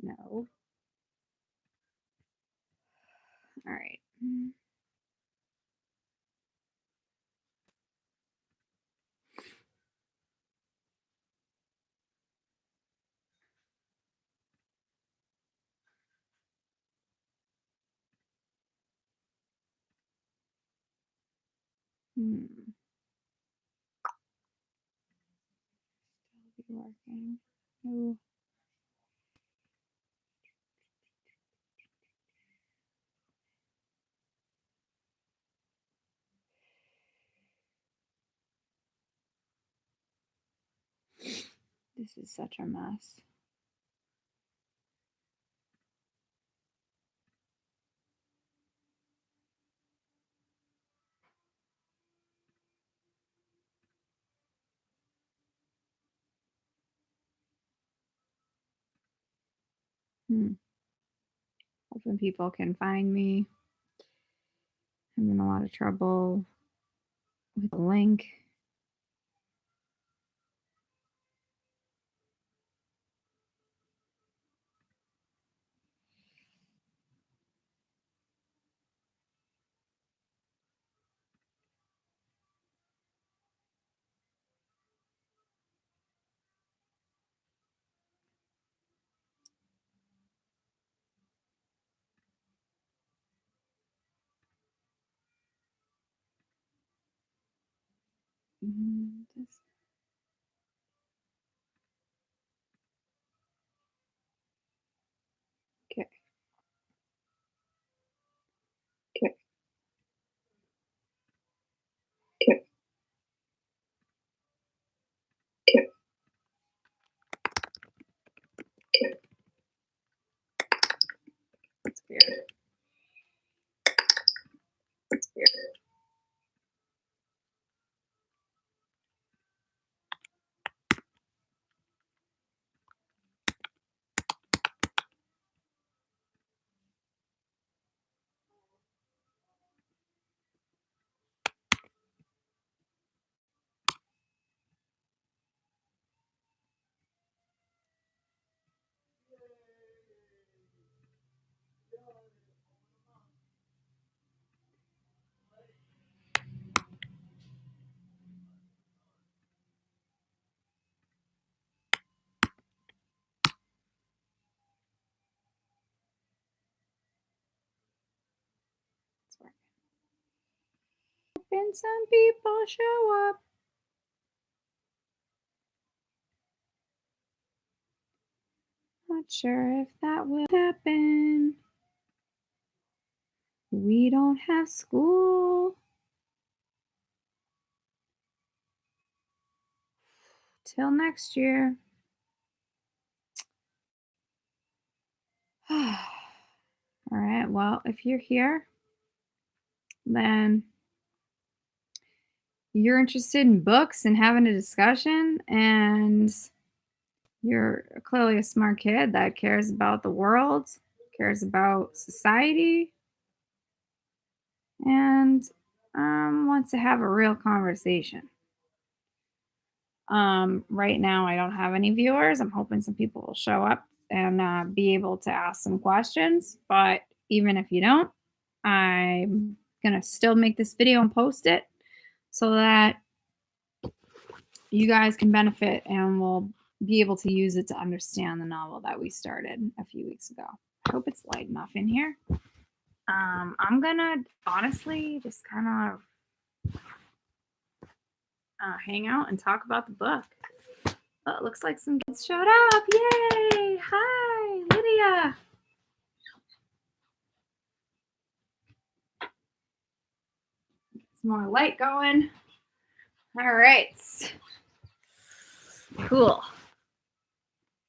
No. All right. Hmm. Still be working. Oh. This is such a mess. Hoping people can find me. I'm in a lot of trouble with the link. This okay. Okay. Okay. Okay. Okay. That's weird. That's weird. It's working. Hoping some people show up. Not sure if that will happen. We don't have school till next year. All right. Well, if you're here, then you're interested in books and having a discussion, and you're clearly a smart kid that cares about the world, cares about society, and wants to have a real conversation. Right now, I don't have any viewers. I'm hoping some people will show up and be able to ask some questions. But even if you don't, I'm going to still make this video and post it so that you guys can benefit and will be able to use it to understand the novel that we started a few weeks ago. I hope it's light enough in here. I'm going to honestly just kind of hang out and talk about the book. Oh, it looks like some kids showed up. Yay! Hi, Lydia. Some more light going. All right. Cool.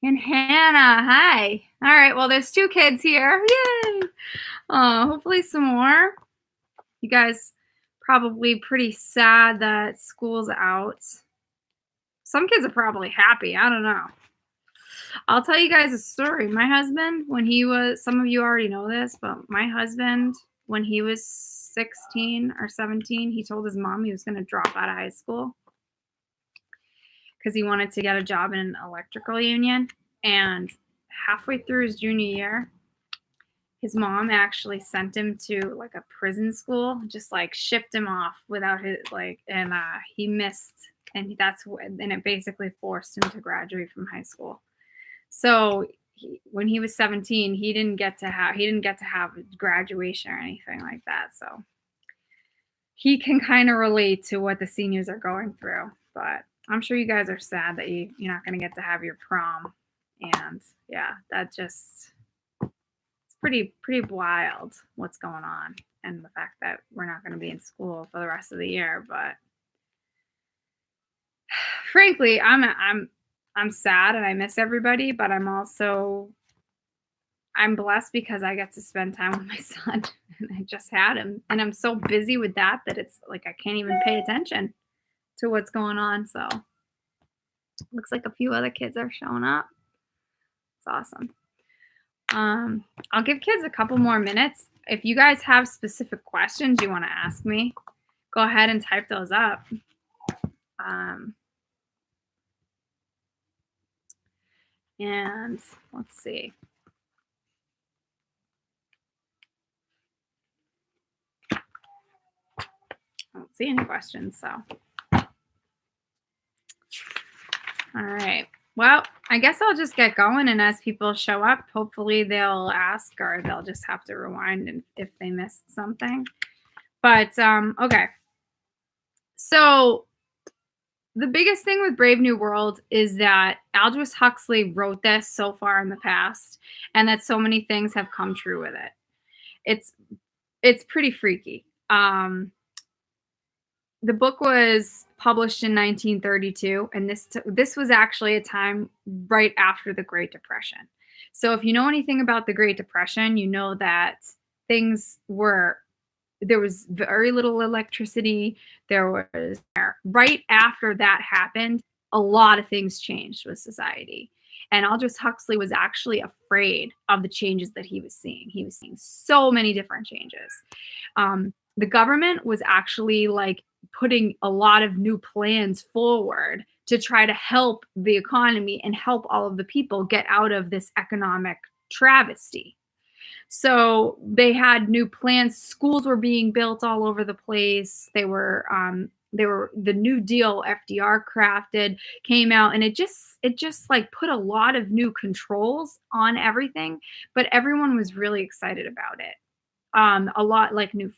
And Hannah, hi. All right, well, there's 2 kids here. Yay! Hopefully some more. You guys probably pretty sad that school's out. Some kids are probably happy. I don't know. I'll tell you guys a story. My husband, when he was, some of you already know this, but my husband, when he was 16 or 17, he told his mom he was going to drop out of high school because he wanted to get a job in an electrical union. And halfway through his junior year, his mom actually sent him to like a prison school, just like shipped him off without his like, and he missed, and and it basically forced him to graduate from high school. So when he was 17, he didn't get to have graduation or anything like that. So he can kind of relate to what the seniors are going through. But I'm sure you guys are sad that you're not going to get to have your prom. And yeah, that just it's pretty wild what's going on, and the fact that we're not going to be in school for the rest of the year. But frankly, I'm sad and I miss everybody, but I'm blessed because I get to spend time with my son and I just had him. And I'm so busy with that it's like I can't even pay attention to what's going on. So looks like a few other kids are showing up. It's awesome. I'll give kids a couple more minutes. If you guys have specific questions you want to ask me, go ahead and type those up. And let's see. I don't see any questions, so. All right. Well, I guess I'll just get going, and as people show up, hopefully they'll ask or they'll just have to rewind if they missed something. But okay. So the biggest thing with Brave New World is that Aldous Huxley wrote this so far in the past, and that so many things have come true with it. It's pretty freaky. The book was published in 1932, and this was actually a time right after the Great Depression. So if you know anything about the Great Depression, you know that there was very little electricity. Right after that happened, a lot of things changed with society. And Aldous Huxley was actually afraid of the changes that he was seeing. He was seeing so many different changes. The government was actually like putting a lot of new plans forward to try to help the economy and help all of the people get out of this economic travesty. So they had new plans. Schools were being built all over the place. They were the New Deal FDR crafted came out, and it just like put a lot of new controls on everything, but everyone was really excited about it. A lot like new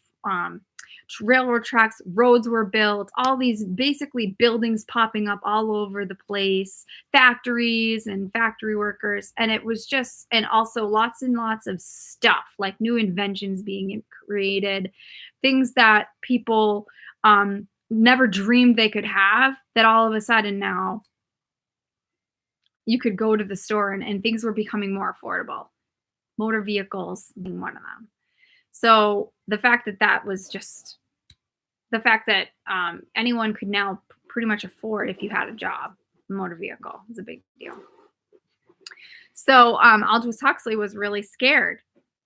railroad tracks, roads were built, all these basically buildings popping up all over the place, factories and factory workers. And it was just, and also lots and lots of stuff, like new inventions being created, things that people never dreamed they could have, that all of a sudden now you could go to the store and things were becoming more affordable. Motor vehicles being one of them. So the fact that was just the fact that anyone could now pretty much afford, if you had a job, a motor vehicle is a big deal. So Aldous Huxley was really scared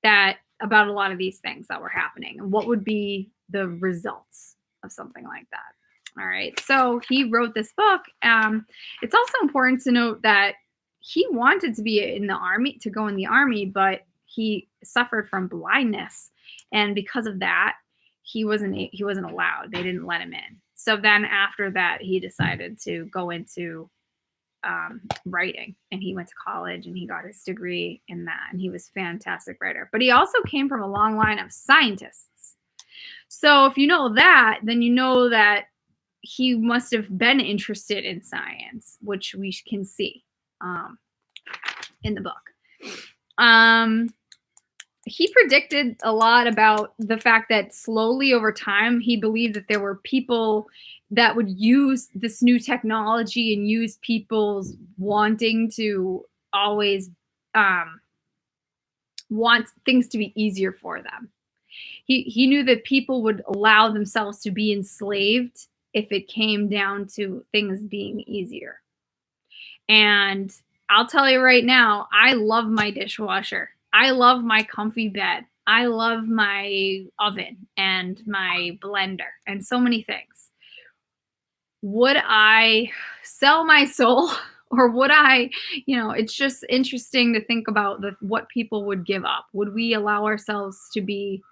about a lot of these things that were happening and what would be the results of something like that. All right. So he wrote this book. It's also important to note that he wanted to be in the army, to go in the army, but he suffered from blindness. And because of that, he wasn't allowed. They didn't let him in. So then after that, he decided to go into writing, and he went to college and he got his degree in that, and he was a fantastic writer. But he also came from a long line of scientists. So if you know that, then you know that he must have been interested in science, which we can see in the book. He predicted a lot about the fact that slowly over time, he believed that there were people that would use this new technology and use people's wanting to always want things to be easier for them. He knew that people would allow themselves to be enslaved if it came down to things being easier. And I'll tell you right now, I love my dishwasher. I love my comfy bed. I love my oven and my blender and so many things. Would I sell my soul Or would I, it's just interesting to think about what people would give up. Would we allow ourselves to be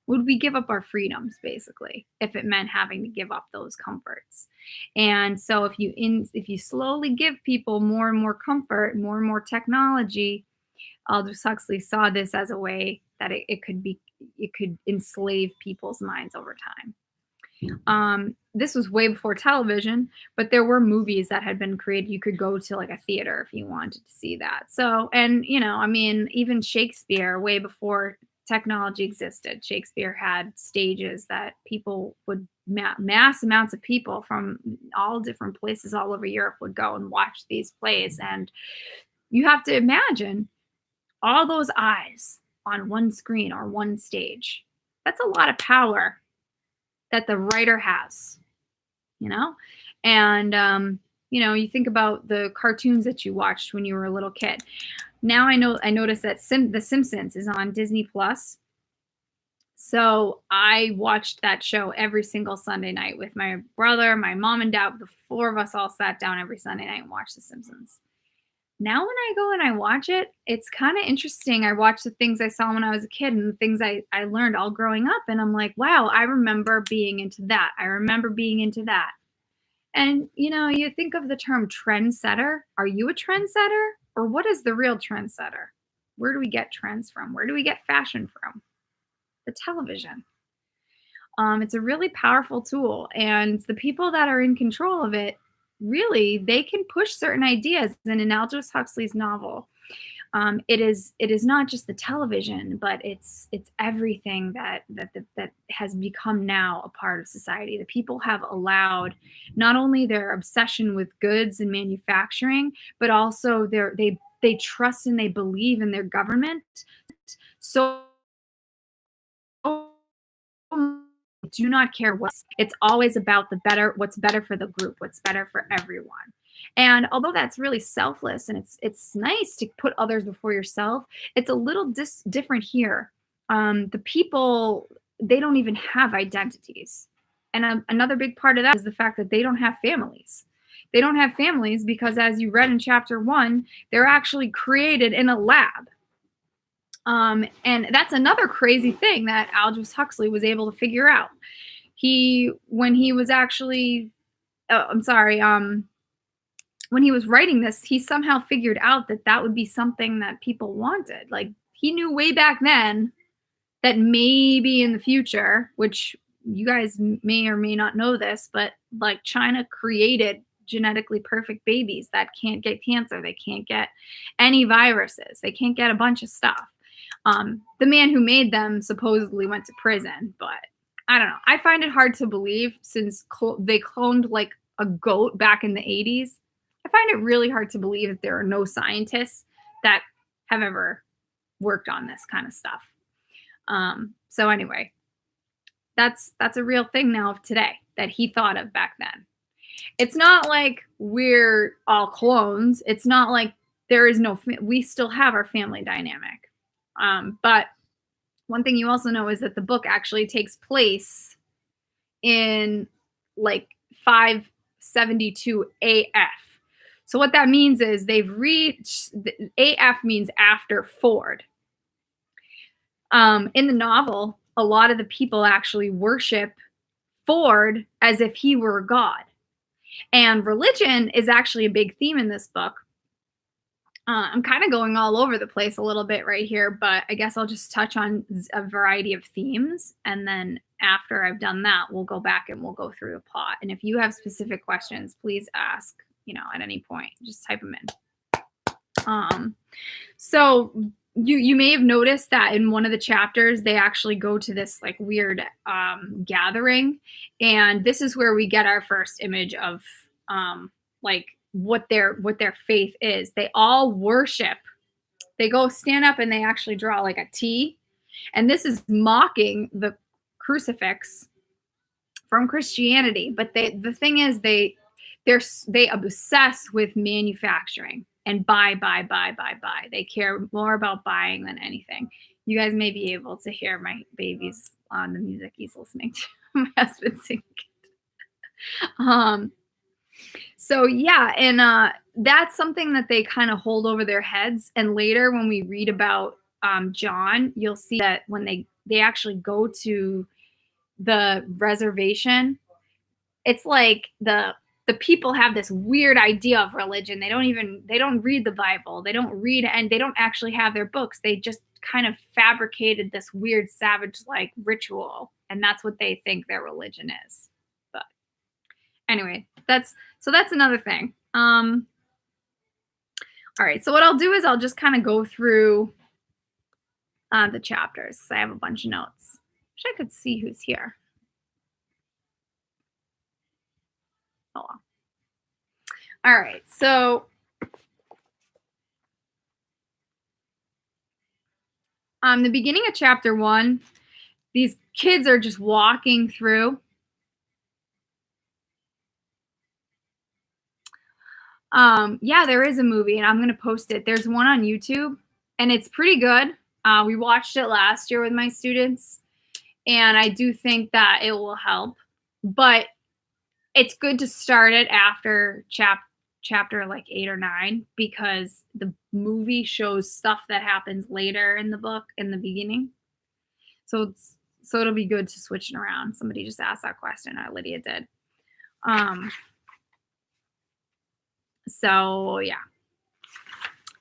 would we give up our freedoms basically if it meant having to give up those comforts? And so if you slowly give people more and more comfort, more and more technology, Aldous Huxley saw this as a way that it could enslave people's minds over time. This was way before television, but there were movies that had been created. You could go to like a theater if you wanted to see that. So, and I mean, even Shakespeare, way before technology existed, Shakespeare had stages that people would mass amounts of people from all different places all over Europe would go and watch these plays. And you have to imagine all those eyes on one screen or one stage. That's a lot of power that the writer has, you know? And, you think about the cartoons that you watched when you were a little kid. Now I noticed that The Simpsons is on Disney Plus. So I watched that show every single Sunday night with my brother, my mom and dad. The four of us all sat down every Sunday night and watched The Simpsons. Now when I go and I watch it, it's kind of interesting. I watch the things I saw when I was a kid and the things I learned all growing up. And I'm like, wow, I remember being into that. I remember being into that. And, you think of the term trendsetter. Are you a trendsetter? Or what is the real trendsetter? Where do we get trends from? Where do we get fashion from? The television. It's a really powerful tool. And the people that are in control of it, really, they can push certain ideas. And in Aldous Huxley's novel, it is not just the television, but it's everything that has become now a part of society. The people have allowed not only their obsession with goods and manufacturing, but also they trust and they believe in their government. So do not care it's always about what's better for the group, what's better for everyone. And although that's really selfless and it's nice to put others before yourself, it's a little different here. The people, they don't even have identities. And another big part of that is the fact that they don't have families. They don't have families because, as you read in chapter 1, they're actually created in a lab. And that's another crazy thing that Aldous Huxley was able to figure out. When he was writing this, he somehow figured out that would be something that people wanted. Like, he knew way back then that maybe in the future, which you guys may or may not know this, but like China created genetically perfect babies that can't get cancer. They can't get any viruses. They can't get a bunch of stuff. The man who made them supposedly went to prison, but I don't know. I find it hard to believe since they cloned like a goat back in the 80s. I find it really hard to believe that there are no scientists that have ever worked on this kind of stuff. So anyway, that's a real thing now of today that he thought of back then. It's not like we're all clones. It's not like there is we still have our family dynamic. But one thing you also know is that the book actually takes place in like 572 AF. So what that means is AF means after Ford. In the novel, a lot of the people actually worship Ford as if he were a god. And religion is actually a big theme in this book. I'm kind of going all over the place a little bit right here, but I guess I'll just touch on a variety of themes. And then after I've done that, we'll go back and we'll go through the plot. And if you have specific questions, please ask, at any point, just type them in. So you may have noticed that in one of the chapters, they actually go to this like weird gathering. And this is where we get our first image of like what their faith is. They all worship. They go stand up and they actually draw like a T. And this is mocking the crucifix from Christianity. But the thing is they obsess with manufacturing and buy. They care more about buying than anything. You guys may be able to hear my baby's on the music he's listening to. My husband singing. So yeah, and that's something that they kind of hold over their heads. And later, when we read about John, you'll see that when they actually go to the reservation, it's like the people have this weird idea of religion. They don't read the Bible. They don't read, and they don't actually have their books. They just kind of fabricated this weird savage like ritual, and that's what they think their religion is. But anyway, that's another thing. All right, so what I'll do is I'll just kind of go through the chapters. So I have a bunch of notes. Wish I could see who's here. Oh well. All right, so the beginning of chapter 1, these kids are just walking through. Yeah, there is a movie, and I'm gonna post it. There's one on YouTube, and it's pretty good. We watched it last year with my students, and I do think that it will help. But it's good to start it after chapter like 8 or 9, because the movie shows stuff that happens later in the book in the beginning. So it'll be good to switch it around. Somebody just asked that question. Lydia did. So yeah,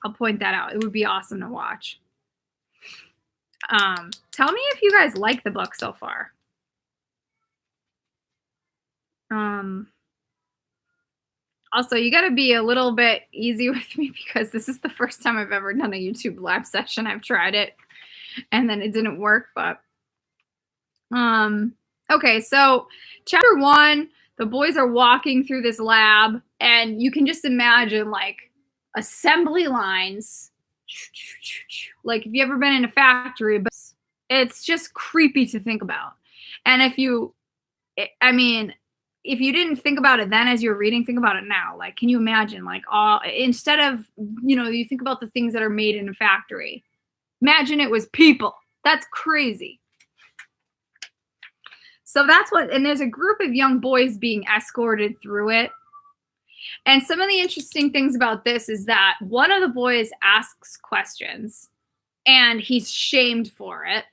I'll point that out. It would be awesome to watch. Tell me if you guys like the book so far. Also, you got to be a little bit easy with me, because this is the first time I've ever done a YouTube live session. I've tried it and then it didn't work, but okay, so chapter 1, the boys are walking through this lab, and you can just imagine like assembly lines. Like if you ever been in a factory, but it's just creepy to think about. And if you didn't think about it then as you're reading, think about it now. Like, can you imagine, like, instead of, you think about the things that are made in a factory, imagine it was people. That's crazy. So and there's a group of young boys being escorted through it. And some of the interesting things about this is that one of the boys asks questions, and he's shamed for it.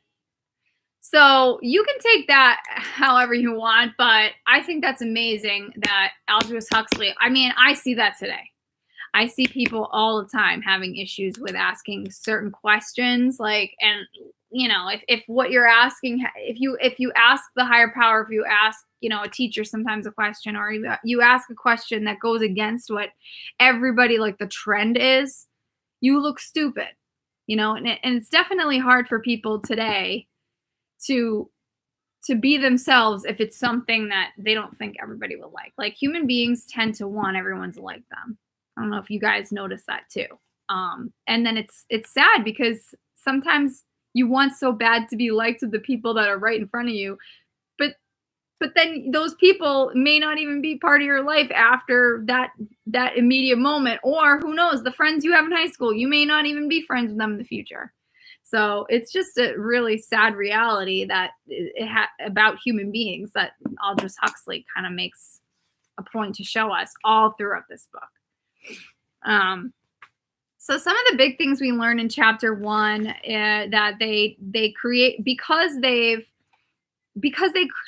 So you can take that however you want, but I think that's amazing that Aldous Huxley, I see that today. I see people all the time having issues with asking certain questions, if what you're asking, if you ask the higher power, if you ask, a teacher sometimes a question, or you ask a question that goes against what everybody, like the trend is, you look stupid, and it's definitely hard for people today to be themselves if it's something that they don't think everybody will like. Like, human beings tend to want everyone to like them. I don't know if you guys notice that too. And then it's sad, because sometimes you want so bad to be liked with the people that are right in front of you, but then those people may not even be part of your life after that immediate moment. Or who knows, the friends you have in high school, you may not even be friends with them in the future. So it's just a really sad reality that about human beings that Aldous Huxley kind of makes a point to show us all throughout this book. So some of the big things we learn in chapter 1 that they create, because they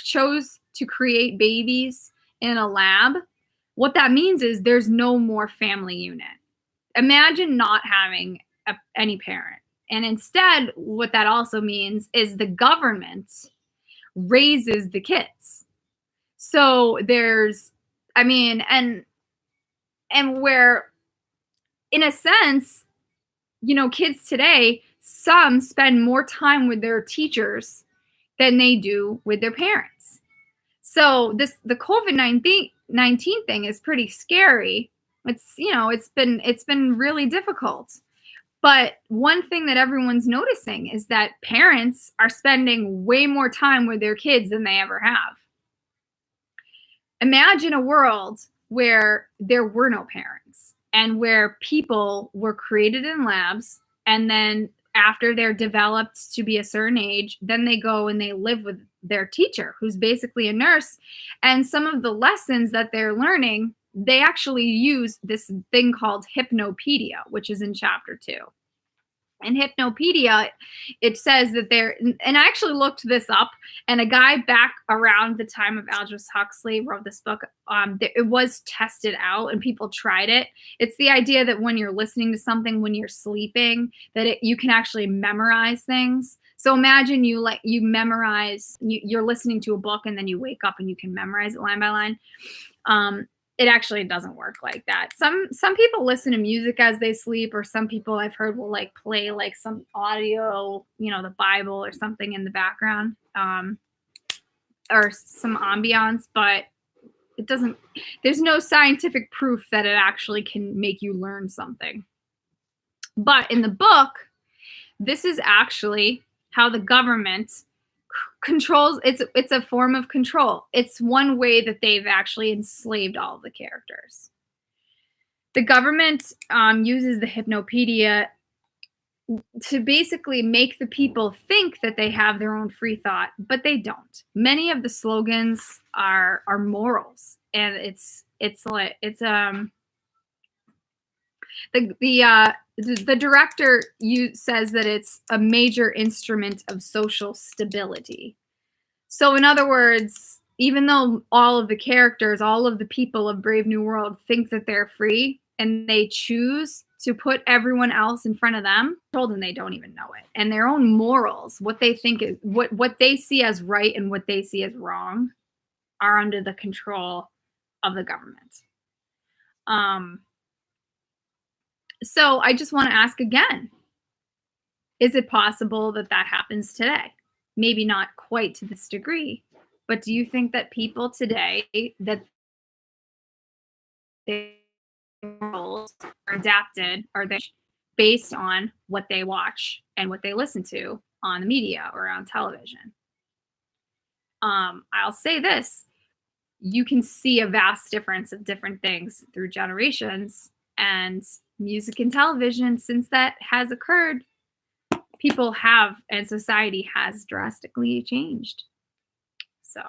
chose to create babies in a lab. What that means is there's no more family unit. Imagine not having any parent. And instead, what that also means is the government raises the kids. So there's, and where, in a sense, kids today, some spend more time with their teachers than they do with their parents. So the COVID-19 thing is pretty scary. It's, it's been really difficult. But one thing that everyone's noticing is that parents are spending way more time with their kids than they ever have. Imagine a world where there were no parents, and where people were created in labs, and then after they're developed to be a certain age, then they go and they live with their teacher, who's basically a nurse. And some of the lessons that they're learning they actually use this thing called hypnopedia, which is in chapter 2. In Hypnopedia, it says that and I actually looked this up, and a guy back around the time of Aldous Huxley wrote this book. It was tested out, and people tried it. It's the idea that when you're listening to something when you're sleeping, that you can actually memorize things. So imagine you memorize, you're listening to a book, and then you wake up and you can memorize it line by line. It actually doesn't work like that. Some people listen to music as they sleep, or some people I've heard will like play like some audio, the Bible or something in the background, or some ambiance, but it doesn't, there's no scientific proof that it actually can make you learn something. But in the book, this is actually how the government controls. It's a form of control. It's one way that they've actually enslaved all of the characters. The government uses the Hypnopedia to basically make the people think that they have their own free thought, but they don't. Many of the slogans are morals, and the director says that it's a major instrument of social stability. So in other words, even though all of the characters, all of the people of Brave New World think that they're free, and they choose to put everyone else in front of them, told them they don't even know it. And their own morals, what they think is what they see as right and what they see as wrong, are under the control of the government. So I just want to ask again, is it possible that that happens today? Maybe not quite to this degree, but do you think that people today, that their roles are adapted, are they based on what they watch and what they listen to on the media or on television? I'll say this, you can see a vast difference of different things through generations, and music and television, since that has occurred, people have, and society has drastically changed. So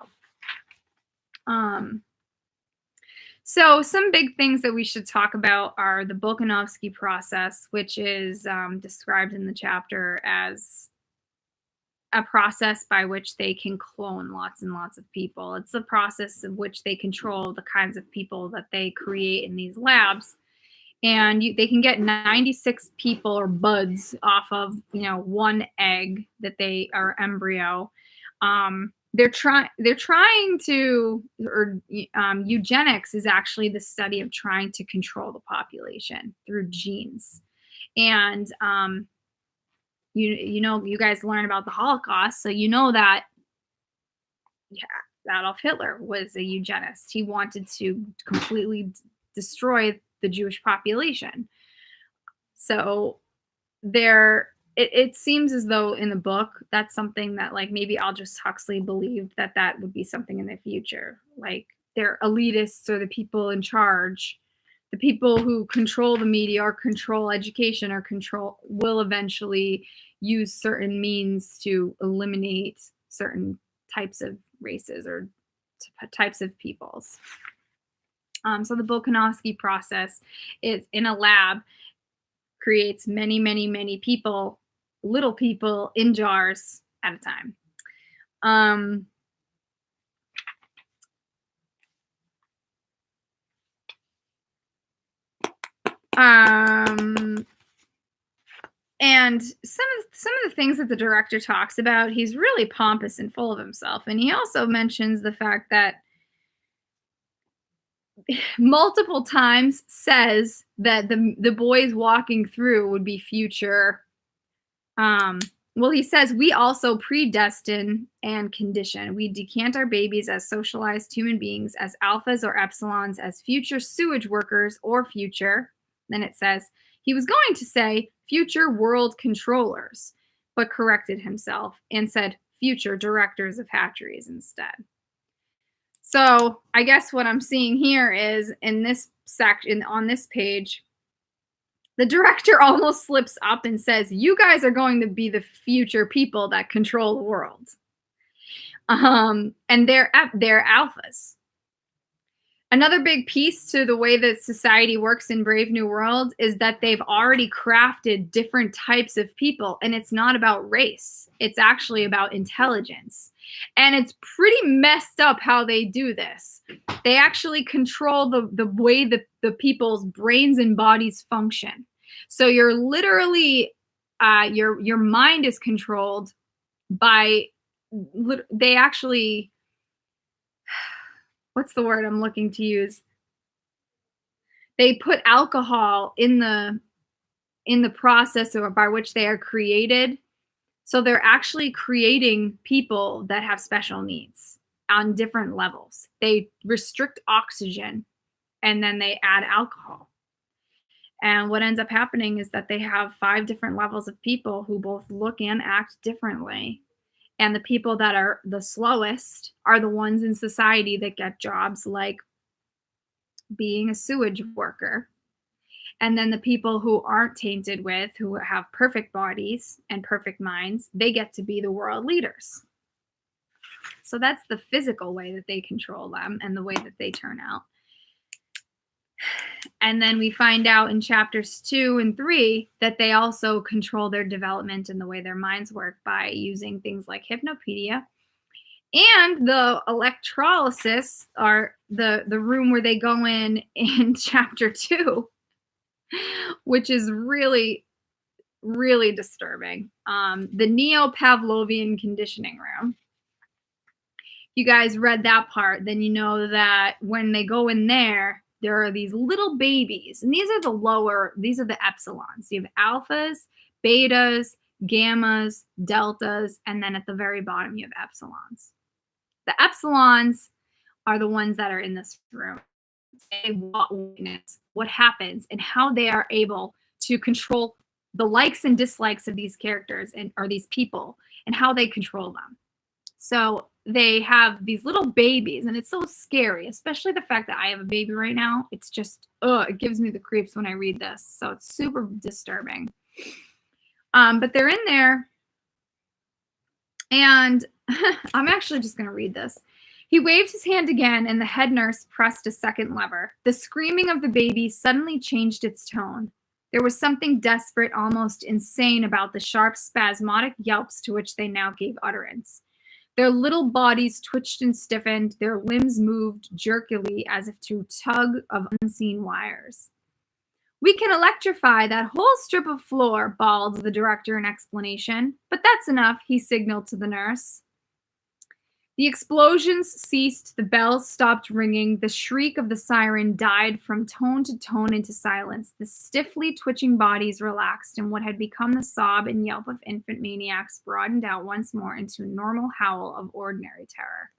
some big things that we should talk about are the Volkanovsky process, which is described in the chapter as a process by which they can clone lots and lots of people. It's a process in which they control the kinds of people that they create in these labs. And they can get 96 people or buds off of, one egg that they are embryo. They're trying to, eugenics is actually the study of trying to control the population through genes. And you guys learn about the Holocaust, so you know that Adolf Hitler was a eugenist. He wanted to completely destroy the Jewish population. So it seems as though in the book, that's something that like maybe Aldous Huxley believed that would be something in the future. Like they're elitists, or the people in charge, the people who control the media or control education or will eventually use certain means to eliminate certain types of races or types of peoples. So the Volkanovsky process is in a lab, creates many, many, many people, little people in jars at a time. And some of the things that the director talks about, he's really pompous and full of himself. And he also mentions the fact that multiple times says that the boys walking through would be future. Well, he says, we also predestine and condition. We decant our babies as socialized human beings, as alphas or epsilons, as future sewage workers or future. Then it says, he was going to say future world controllers, but corrected himself and said future directors of hatcheries instead. So I guess what I'm seeing here is in this section, on this page, the director almost slips up and says, you guys are going to be the future people that control the world. And they're alphas. Another big piece to the way that society works in Brave New World is that they've already crafted different types of people, and it's not about race. It's actually about intelligence. And it's pretty messed up how they do this. They actually control the way the people's brains and bodies function. So you're literally your mind is controlled by they actually, what's the word I'm looking to use? They put alcohol in the process or by which they are created. So they're actually creating people that have special needs on different levels. They restrict oxygen and then they add alcohol. And what ends up happening is that they have 5 different levels of people who both look and act differently. And the people that are the slowest are the ones in society that get jobs like being a sewage worker. And then the people who aren't tainted with, who have perfect bodies and perfect minds, they get to be the world leaders. So that's the physical way that they control them and the way that they turn out. And then we find out in chapters 2 and 3 that they also control their development and the way their minds work by using things like hypnopedia. And the electrolysis, are the room where they go in chapter 2, which is really, really disturbing. The neo-Pavlovian conditioning room. You guys read that part, then you know that when they go in there are these little babies, and these are the epsilons. You have alphas, betas, gammas, deltas, and then at the very bottom you have epsilons. The epsilons are the ones that are in this room. They witness what happens and how they are able to control the likes and dislikes of these characters or these people and how they control them. So they have these little babies, and it's so scary, especially the fact that I have a baby right now. It's just, it gives me the creeps when I read this. So it's super disturbing. But they're in there, and I'm actually just going to read this. He waved his hand again, and the head nurse pressed a second lever. The screaming of the baby suddenly changed its tone. There was something desperate, almost insane about the sharp, spasmodic yelps to which they now gave utterance. Their little bodies twitched and stiffened. Their limbs moved jerkily as if to tug of unseen wires. "We can electrify that whole strip of floor," bawled the director in explanation. "But that's enough," he signaled to the nurse. The explosions ceased, the bells stopped ringing, the shriek of the siren died from tone to tone into silence. The stiffly twitching bodies relaxed, and what had become the sob and yelp of infant maniacs broadened out once more into a normal howl of ordinary terror.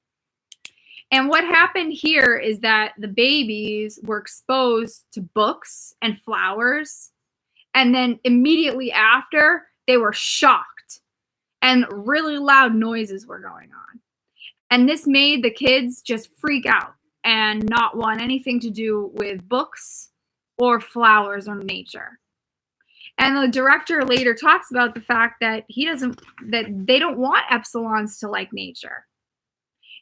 And what happened here is that the babies were exposed to books and flowers, and then immediately after, they were shocked, and really loud noises were going on. And this made the kids just freak out and not want anything to do with books or flowers or nature. And the director later talks about the fact that that they don't want epsilons to like nature.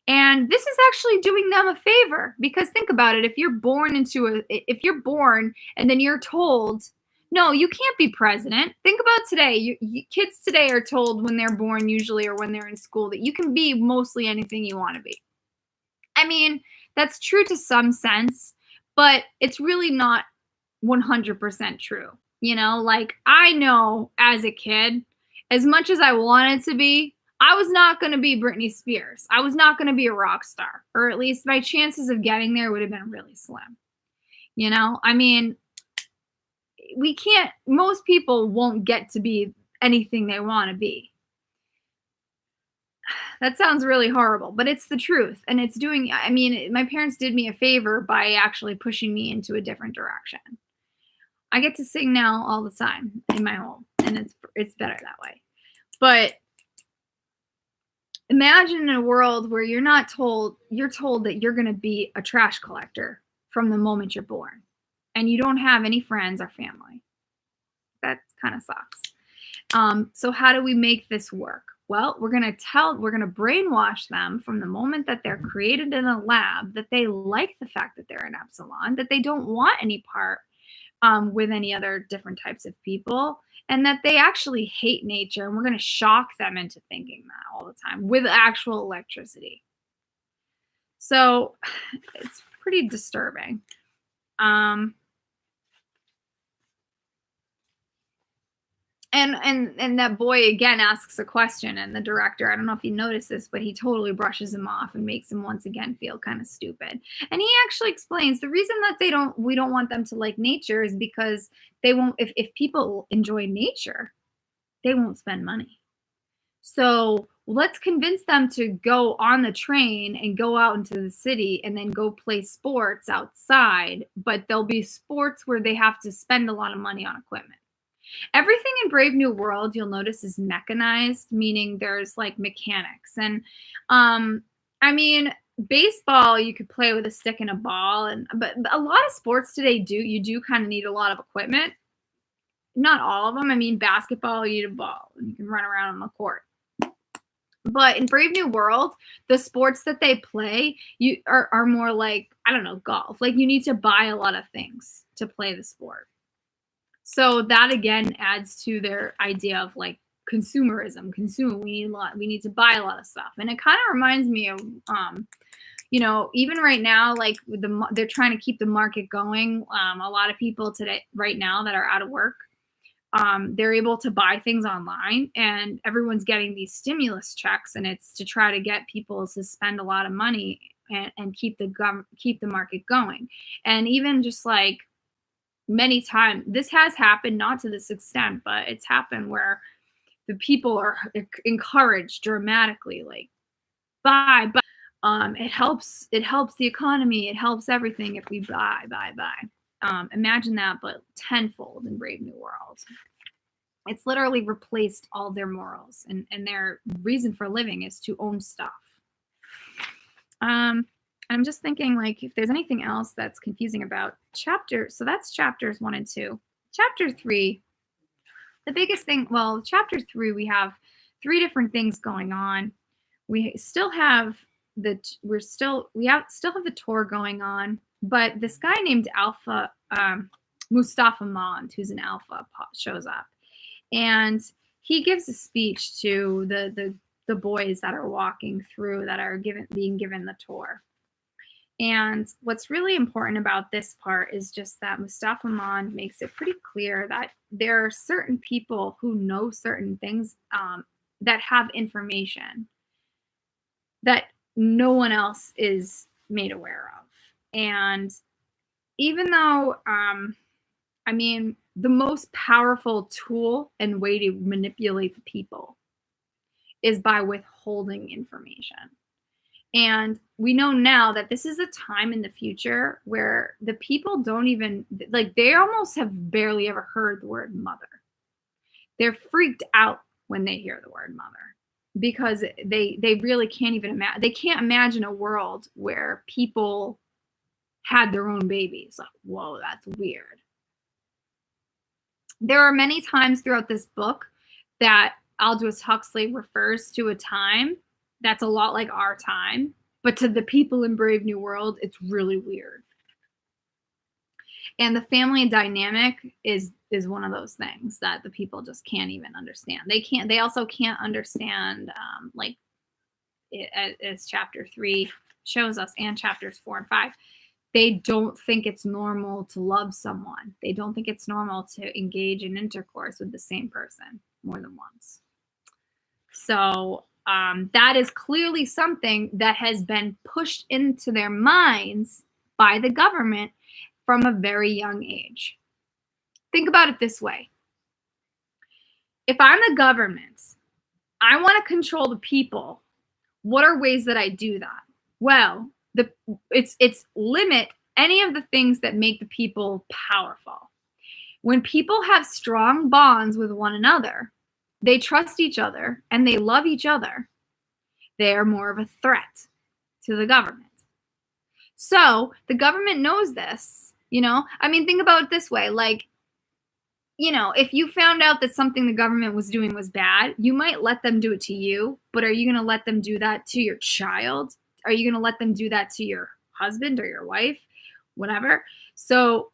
And this is actually doing them a favor, because think about it. If you're born and then you're told, no, you can't be president. Think about today. Kids today are told when they're born, usually, or when they're in school, that you can be mostly anything you want to be. I mean, that's true to some sense, but it's really not 100% true. You know, like, I know as a kid, as much as I wanted to be, I was not going to be Britney Spears. I was not going to be a rock star, or at least my chances of getting there would have been really slim. You know, I mean, most people won't get to be anything they want to be. That sounds really horrible, but it's the truth. And my parents did me a favor by actually pushing me into a different direction. I get to sing now all the time in my home, and it's better that way. But imagine a world where you're told that you're going to be a trash collector from the moment you're born, and you don't have any friends or family. That kind of sucks. So how do we make this work? Well, we're going to brainwash them from the moment that they're created in a lab that they like the fact that they're an epsilon, that they don't want any part with any other different types of people, and that they actually hate nature. And we're going to shock them into thinking that all the time with actual electricity. So it's pretty disturbing. And that boy again asks a question, and the director, I don't know if you noticed this, but he totally brushes him off and makes him once again feel kind of stupid. And he actually explains the reason that we don't want them to like nature is because they won't, if people enjoy nature, they won't spend money. So let's convince them to go on the train and go out into the city and then go play sports outside, but there'll be sports where they have to spend a lot of money on equipment. Everything in Brave New World, you'll notice, is mechanized, meaning there's like mechanics. And I mean, baseball you could play with a stick and a ball, but a lot of sports today you do kind of need a lot of equipment. Not all of them. I mean, basketball, you need a ball and you can run around on the court. But in Brave New World, the sports that they play are more like, I don't know, golf. Like you need to buy a lot of things to play the sport. So that again adds to their idea of like consumerism. We need to buy a lot of stuff. And it kind of reminds me of even right now, like they're trying to keep the market going. A lot of people today right now that are out of work, they're able to buy things online, and everyone's getting these stimulus checks, and it's to try to get people to spend a lot of money and keep the market going. And even just like many times this has happened, not to this extent, but it's happened where the people are encouraged dramatically, like buy. It helps the economy, it helps everything if we buy. Imagine that, but tenfold in Brave New World. It's literally replaced all their morals, and their reason for living is to own stuff. I'm just thinking, like, if there's anything else that's confusing about chapters. So that's chapters 1 and 2. Chapter 3, the biggest thing, well, chapter 3, we have 3 different things going on. We still have still have the tour going on, but this guy named Alpha, Mustafa Mond, who's an alpha, shows up, and he gives a speech to the boys that are walking through, that are being given the tour. And what's really important about this part is just that Mustafa Mond makes it pretty clear that there are certain people who know certain things, that have information that no one else is made aware of. And even though, I mean, the most powerful tool and way to manipulate the people is by withholding information. And we know now that this is a time in the future where the people don't even, like, they almost have barely ever heard the word mother. They're freaked out when they hear the word mother, because they really can't even imagine. They can't imagine a world where people had their own babies. Like, whoa, that's weird. There are many times throughout this book that Aldous Huxley refers to a time that's a lot like our time, but to the people in Brave New World, it's really weird. And the family dynamic is one of those things that the people just can't even understand. They also can't understand, like as chapter 3 shows us, and chapters 4 and 5. They don't think it's normal to love someone. They don't think it's normal to engage in intercourse with the same person more than once. So that is clearly something that has been pushed into their minds by the government from a very young age. Think about it this way. If I'm the government, I want to control the people. What are ways that I do that? Well, it's limit any of the things that make the people powerful. When people have strong bonds with one another, they trust each other and they love each other, they are more of a threat to the government. So the government knows this, I mean, think about it this way. Like, you know, if you found out that something the government was doing was bad, you might let them do it to you, but are you going to let them do that to your child? Are you going to let them do that to your husband or your wife? Whatever. So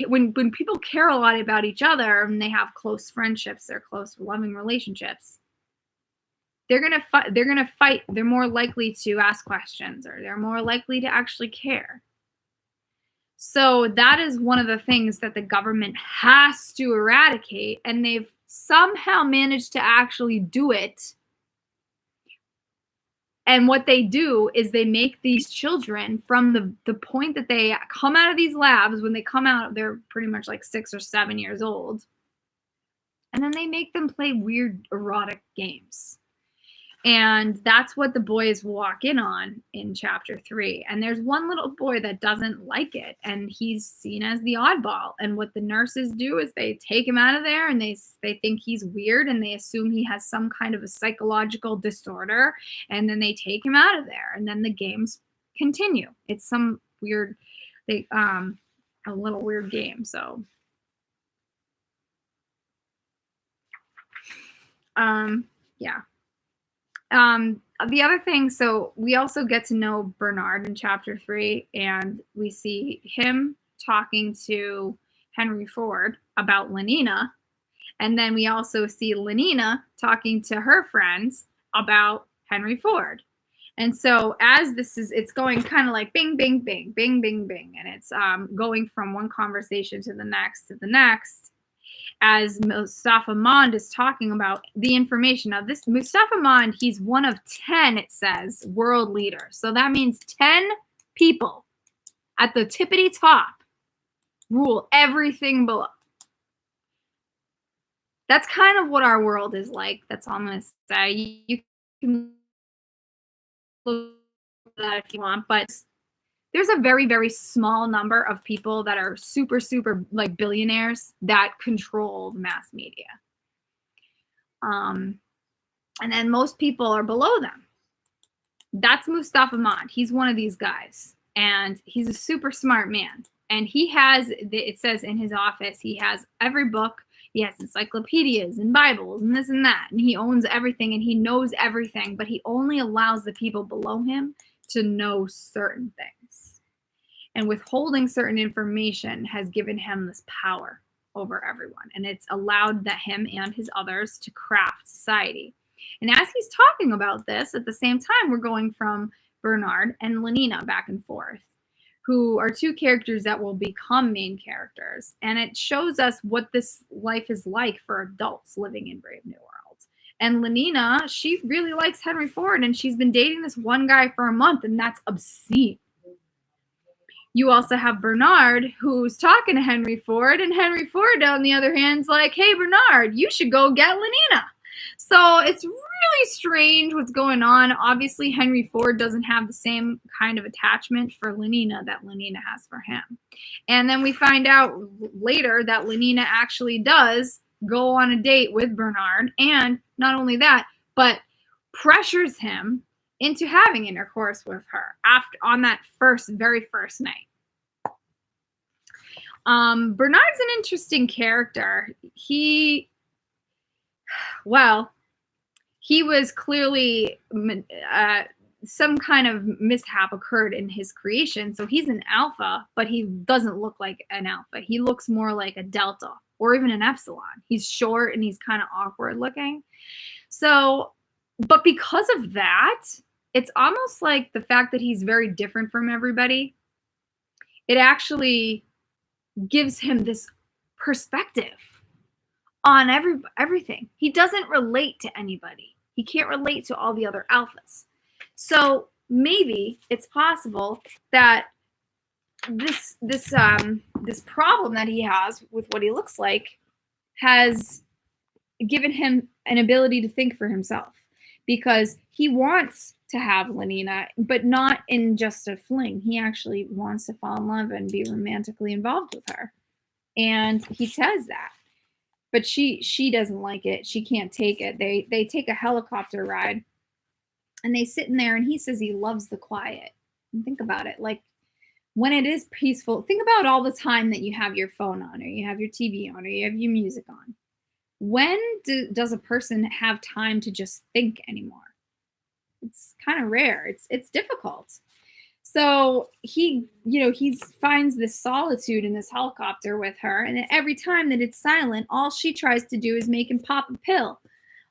when people care a lot about each other and they have close friendships, they're close loving relationships, they're going to fight, they're more likely to ask questions, or they're more likely to actually care. So that is one of the things that the government has to eradicate, and they've somehow managed to actually do it. And what they do is they make these children, from the point that they come out of these labs, when they come out, they're pretty much like 6 or 7 years old. And then they make them play weird erotic games. And that's what the boys walk in on in chapter 3. And there's one little boy that doesn't like it, and he's seen as the oddball. And what the nurses do is they take him out of there, and they think he's weird, and they assume he has some kind of a psychological disorder, and then they take him out of there, and then the games continue. It's some weird, a little weird game. So yeah. The other thing, so we also get to know Bernard in chapter 3, and we see him talking to Henry Ford about Lenina. And then we also see Lenina talking to her friends about Henry Ford. And so as it's going kind of like bing, bing, bing, bing, bing, bing. And it's going from one conversation to the next, as Mustafa Mond is talking about the information. Now, this Mustafa Mond, he's one of 10, it says, world leaders. So that means 10 people at the tippity top rule everything below. That's kind of what our world is like. That's all I'm going to say. You can look at that if you want, but there's a very, very small number of people that are super, super like billionaires that control mass media. And then most people are below them. That's Mustafa Mond. He's one of these guys, and he's a super smart man. And he has, it says in his office, he has every book. He has encyclopedias and Bibles and this and that. And he owns everything, and he knows everything, but he only allows the people below him to know certain things. And withholding certain information has given him this power over everyone. And it's allowed that him and his others to craft society. And as he's talking about this, at the same time, we're going from Bernard and Lenina back and forth, who are two characters that will become main characters. And it shows us what this life is like for adults living in Brave New World. And Lenina, she really likes Henry Ford, and she's been dating this one guy for a month, and that's obscene. You also have Bernard, who's talking to Henry Ford, and Henry Ford, on the other hand, is like, hey, Bernard, you should go get Lenina. So it's really strange what's going on. Obviously, Henry Ford doesn't have the same kind of attachment for Lenina that Lenina has for him. And then we find out later that Lenina actually does go on a date with Bernard, and not only that, but pressures him into having intercourse with her on that very first night. Bernard's an interesting character. He was clearly some kind of mishap occurred in his creation. So he's an alpha, but he doesn't look like an alpha. He looks more like a delta or even an epsilon. He's short and he's kind of awkward looking. So, but because of that, it's almost like the fact that he's very different from everybody, it actually gives him this perspective on everything. He doesn't relate to anybody. He can't relate to all the other alphas. So maybe it's possible that this problem that he has with what he looks like has given him an ability to think for himself, because he wants to have Lenina, but not in just a fling. He actually wants to fall in love and be romantically involved with her. And he says that. But she doesn't like it. She can't take it. They take a helicopter ride, and they sit in there, and he says he loves the quiet. And think about it. Like, when it is peaceful, think about all the time that you have your phone on, or you have your TV on, or you have your music on. When does a person have time to just think anymore? It's kind of rare. It's difficult. So he finds this solitude in this helicopter with her, and then every time that it's silent, all she tries to do is make him pop a pill.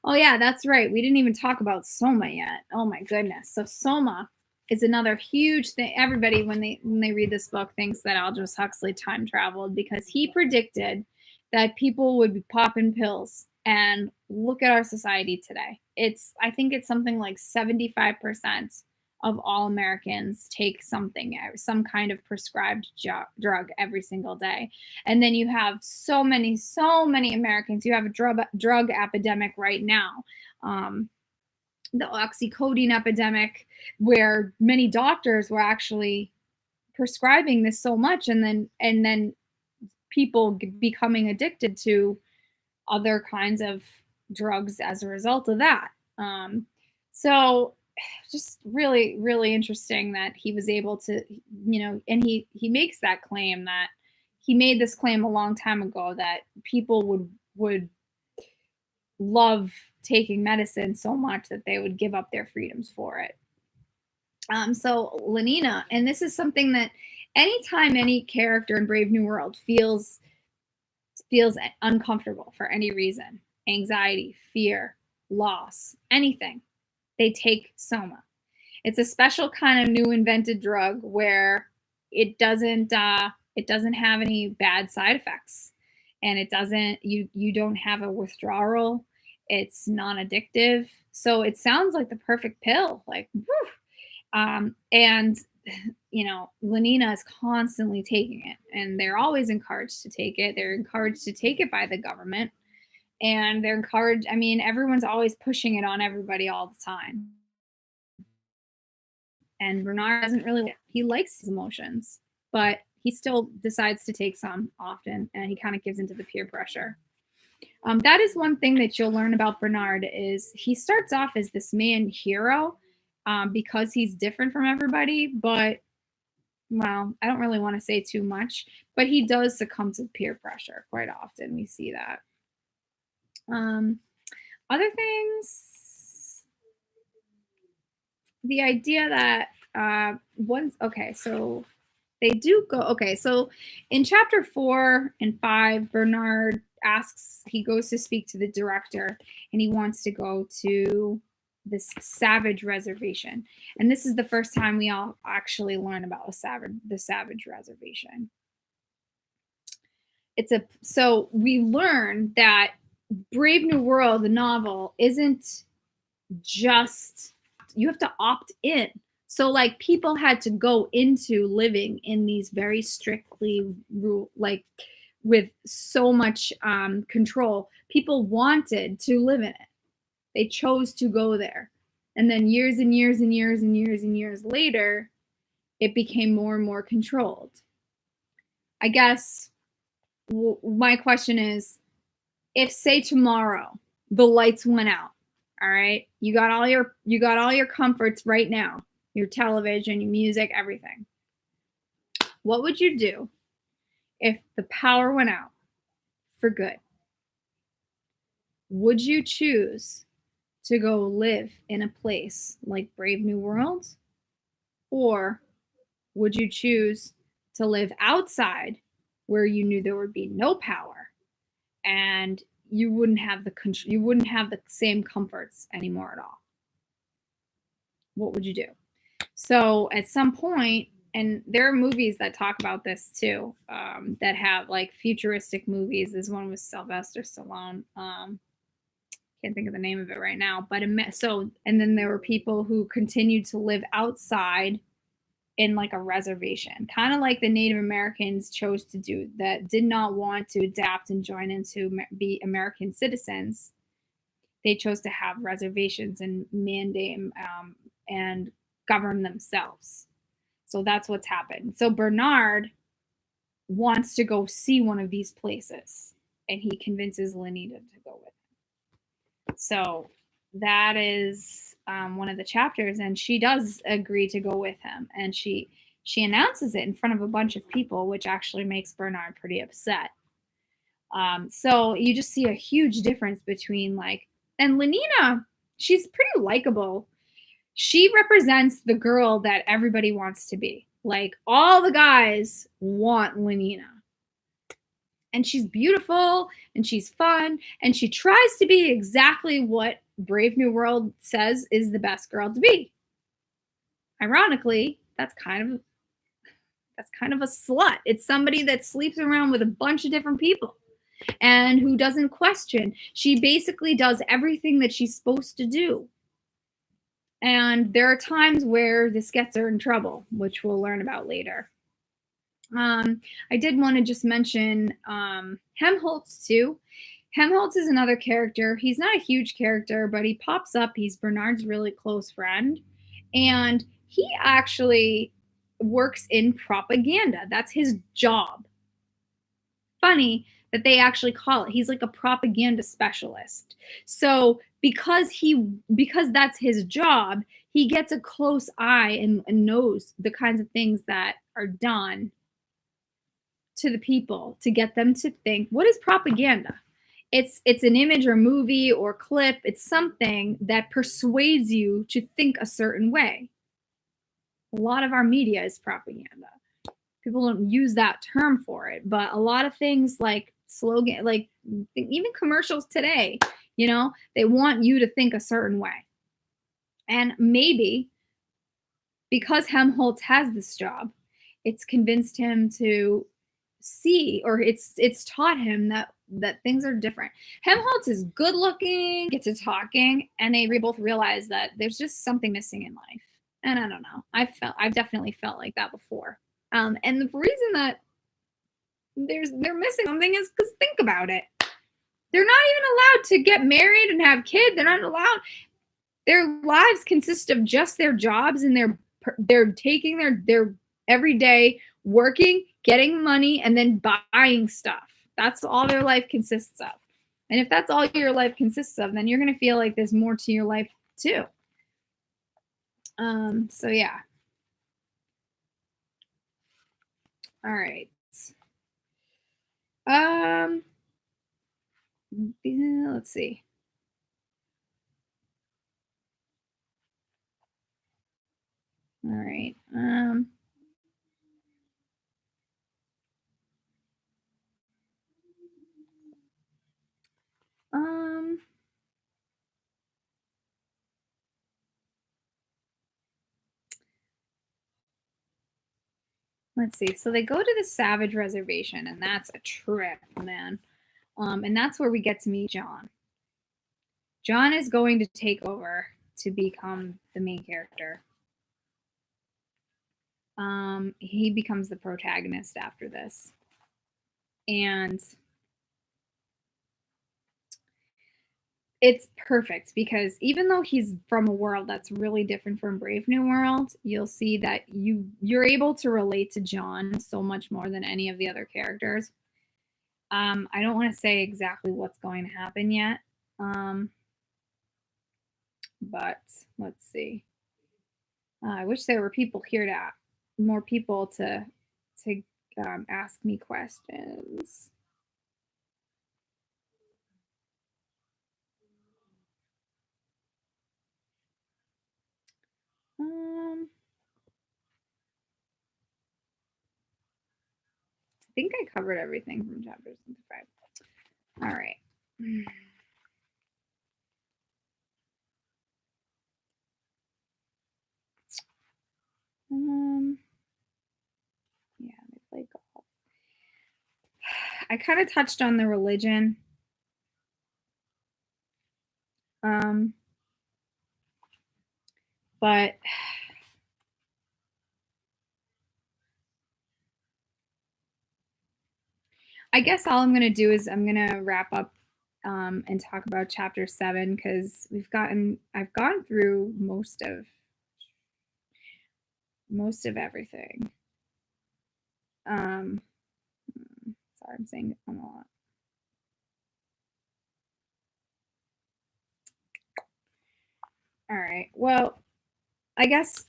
Oh yeah, that's right. We didn't even talk about Soma yet. Oh my goodness. So Soma is another huge thing. Everybody, when they read this book, thinks that Aldous Huxley time traveled because he predicted that people would be popping pills. And look at our society today. I think it's something like 75% of all Americans take something, some kind of prescribed drug every single day. And then you have so many Americans. You have a drug epidemic right now. The oxycodone epidemic, where many doctors were actually prescribing this so much, and then people becoming addicted to other kinds of drugs as a result of that. So just really, really interesting that he was able to, and he makes that claim that he made this claim a long time ago that people would love taking medicine so much that they would give up their freedoms for it. So Lenina, and this is something that anytime any character in Brave New World feels uncomfortable for any reason, anxiety, fear, loss, anything, they take Soma. It's a special kind of new invented drug where it doesn't have any bad side effects, and you don't have a withdrawal. It's non-addictive, so it sounds like the perfect pill. Like, whew. And Lenina is constantly taking it, and they're always encouraged to take it. They're encouraged to take it by the government, and they're encouraged. I mean, everyone's always pushing it on everybody all the time. And Bernard doesn't really, he likes his emotions, but he still decides to take some often, and he kind of gives into the peer pressure. That is one thing that you'll learn about Bernard is he starts off as this man hero because he's different from everybody, but well, I don't really want to say too much, but he does succumb to peer pressure quite often. We see that. Other things, the idea that so they do go. Okay, so in chapter 4 and 5, Bernard he goes to speak to the director, and he wants to go to this savage reservation. And this is the first time we all actually learn about the savage reservation. So we learn that Brave New World, the novel, isn't just, you have to opt in. So like people had to go into living in these very strictly like with so much control. People wanted to live in it. They chose to go there. And then years and years and years and years and years later, it became more and more controlled. I guess my question is, if say tomorrow the lights went out, all right, you got all your comforts right now, your television, your music, everything. What would you do if the power went out for good? Would you choose to go live in a place like Brave New World? Or would you choose to live outside where you knew there would be no power and you wouldn't have the same comforts anymore at all? What would you do? So at some point, and there are movies that talk about this too, that have like futuristic movies. There's one with Sylvester Stallone. Can't think of the name of it right now, but and then there were people who continued to live outside in like a reservation, kind of like the Native Americans chose to do, that did not want to adapt and join into be American citizens. They chose to have reservations and mandate and govern themselves. So that's what's happened. So Bernard wants to go see one of these places, and he convinces Lenina to go with him. So that is one of the chapters, and she does agree to go with him, and she announces it in front of a bunch of people, which actually makes Bernard pretty upset. So you just see a huge difference between like, and Lenina, she's pretty likable. She represents the girl that everybody wants to be. Like all the guys want Lenina. And she's beautiful and she's fun and she tries to be exactly what Brave New World says is the best girl to be. Ironically, that's kind of a slut. It's somebody that sleeps around with a bunch of different people and who doesn't question. She basically does everything that she's supposed to do. And there are times where this gets her in trouble, which we'll learn about later. I did want to just mention Helmholtz too. Helmholtz is another character. He's not a huge character, but he pops up. He's Bernard's really close friend. And he actually works in propaganda. That's his job. Funny that they actually call it. He's like a propaganda specialist. So because that's his job, he gets a close eye and knows the kinds of things that are done to the people to get them to think. What is propaganda? It's an image or movie or clip. It's something that persuades you to think a certain way. A lot of our media is propaganda. People don't use that term for it, but a lot of things like slogan, like even commercials today, they want you to think a certain way. And maybe because Helmholtz has this job, it's convinced him to see, or it's taught him that things are different. Helmholtz is good looking, gets to talking, and they both realize that there's just something missing in life. And I don't know. I've definitely felt like that before. And the reason that they're missing something is because think about it. They're not even allowed to get married and have kids. They're not allowed. Their lives consist of just their jobs, and they're taking their everyday working, getting money, and then buying stuff. That's all their life consists of. And if that's all your life consists of, then you're going to feel like there's more to your life too. So yeah. All right. Let's see. All right. Let's see. So they go to the Savage Reservation, and that's a trip, man. And that's where we get to meet John. John is going to take over to become the main character. He becomes the protagonist after this. And it's perfect because even though he's from a world that's really different from Brave New World, you'll see that you're able to relate to John so much more than any of the other characters. I don't want to say exactly what's going to happen yet. But let's see. I wish there were people here more people to ask me questions. I think I covered everything from chapters 5. All right. Yeah, they play golf. I kind of touched on the religion. But I guess all I'm going to do is I'm going to wrap up and talk about chapter 7 because I've gone through most of everything. Sorry, I'm saying a lot. All right. Well, I guess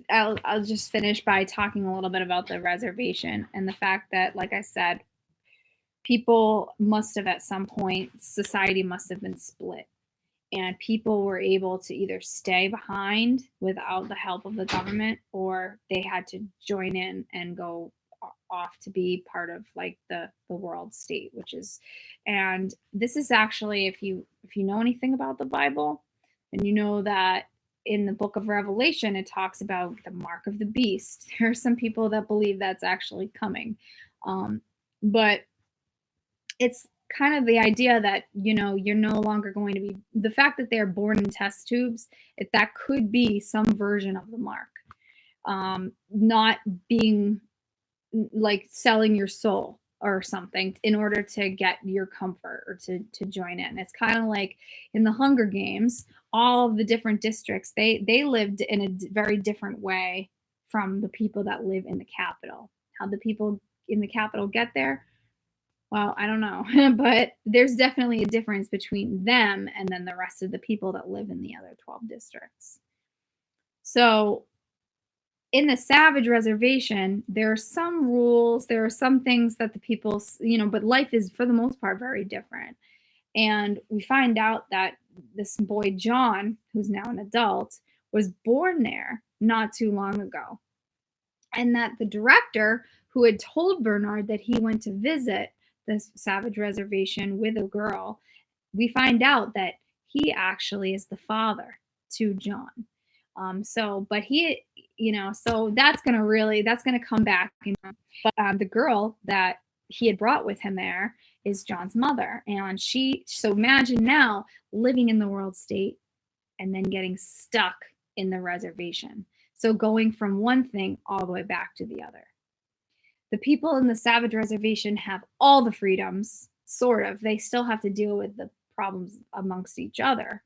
I'll just finish by talking a little bit about the reservation and the fact that, like I said, people must have at some point, society must have been split, and people were able to either stay behind without the help of the government, or they had to join in and go off to be part of like the world state, which is, and this is actually, if you know anything about the Bible, and you know that in the book of Revelation it talks about the mark of the beast. There are some people that believe that's actually coming, but it's kind of the idea that, you're no longer going to be, the fact that they're born in test tubes, that could be some version of the mark, not being like selling your soul or something in order to get your comfort or to join in. It's kind of like in the Hunger Games, all of the different districts, they lived in a very different way from the people that live in the capital. How the people in the capital get there, well, I don't know, but there's definitely a difference between them and then the rest of the people that live in the other 12 districts. So, in the Savage Reservation, there are some rules, there are some things that the people, but life is for the most part very different. And we find out that this boy, John, who's now an adult, was born there not too long ago. And that the director who had told Bernard that he went to visit the Savage Reservation with a girl, we find out that he actually is the father to John. But he, so that's gonna come back. But the girl that he had brought with him there is John's mother, and so imagine now living in the world state and then getting stuck in the reservation. So going from one thing all the way back to the other. The people in the Savage Reservation have all the freedoms, sort of. They still have to deal with the problems amongst each other.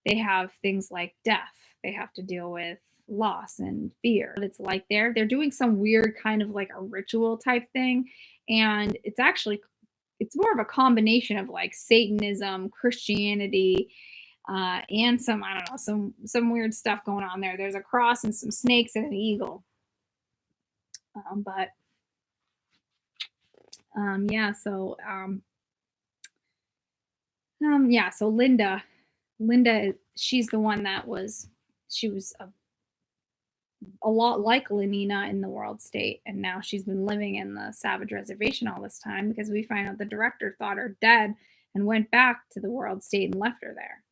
They have things like death. They have to deal with loss and fear. It's like they're doing some weird kind of like a ritual type thing, and it's more of a combination of like Satanism, Christianity, and some, I don't know, some weird stuff going on there. There's a cross and some snakes and an eagle. But yeah, so yeah, so Linda, she's the one that she was a lot like Lenina in the world state, and now she's been living in the Savage Reservation all this time because we find out the director thought her dead and went back to the world state and left her there.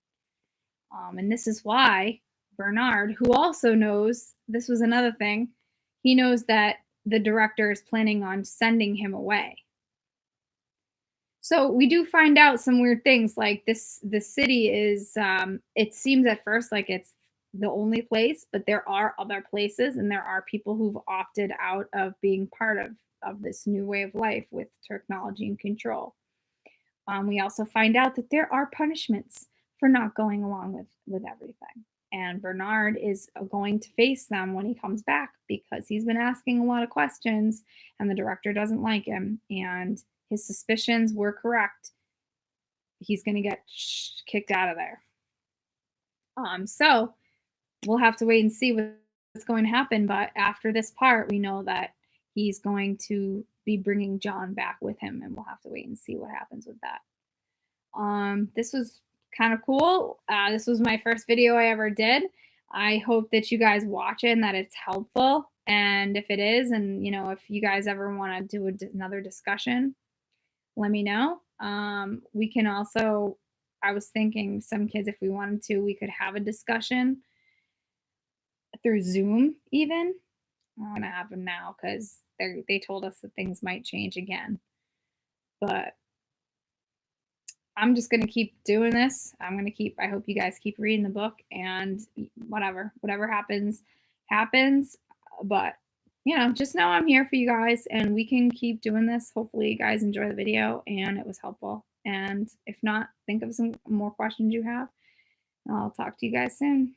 And this is why Bernard, who also knows, this was another thing, he knows that the director is planning on sending him away. So we do find out some weird things like this. The city is, it seems at first like it's the only place, but there are other places and there are people who've opted out of being part of this new way of life with technology and control. We also find out that there are punishments for not going along with everything. And Bernard is going to face them when he comes back because he's been asking a lot of questions and the director doesn't like him. And his suspicions were correct. He's going to get kicked out of there. So we'll have to wait and see what's going to happen. But after this part, we know that he's going to be bringing John back with him, and we'll have to wait and see what happens with that. This was kind of cool. This was my first video I ever did. I hope that you guys watch it and that it's helpful. And if it is, and if you guys ever want to do another discussion, let me know. We can also, I was thinking some kids, if we wanted to, we could have a discussion through Zoom even. I'm going to have them now because they told us that things might change again. But I'm just going to keep doing this. I hope you guys keep reading the book, and whatever happens, happens. But, just know I'm here for you guys and we can keep doing this. Hopefully you guys enjoy the video and it was helpful. And if not, think of some more questions you have. I'll talk to you guys soon.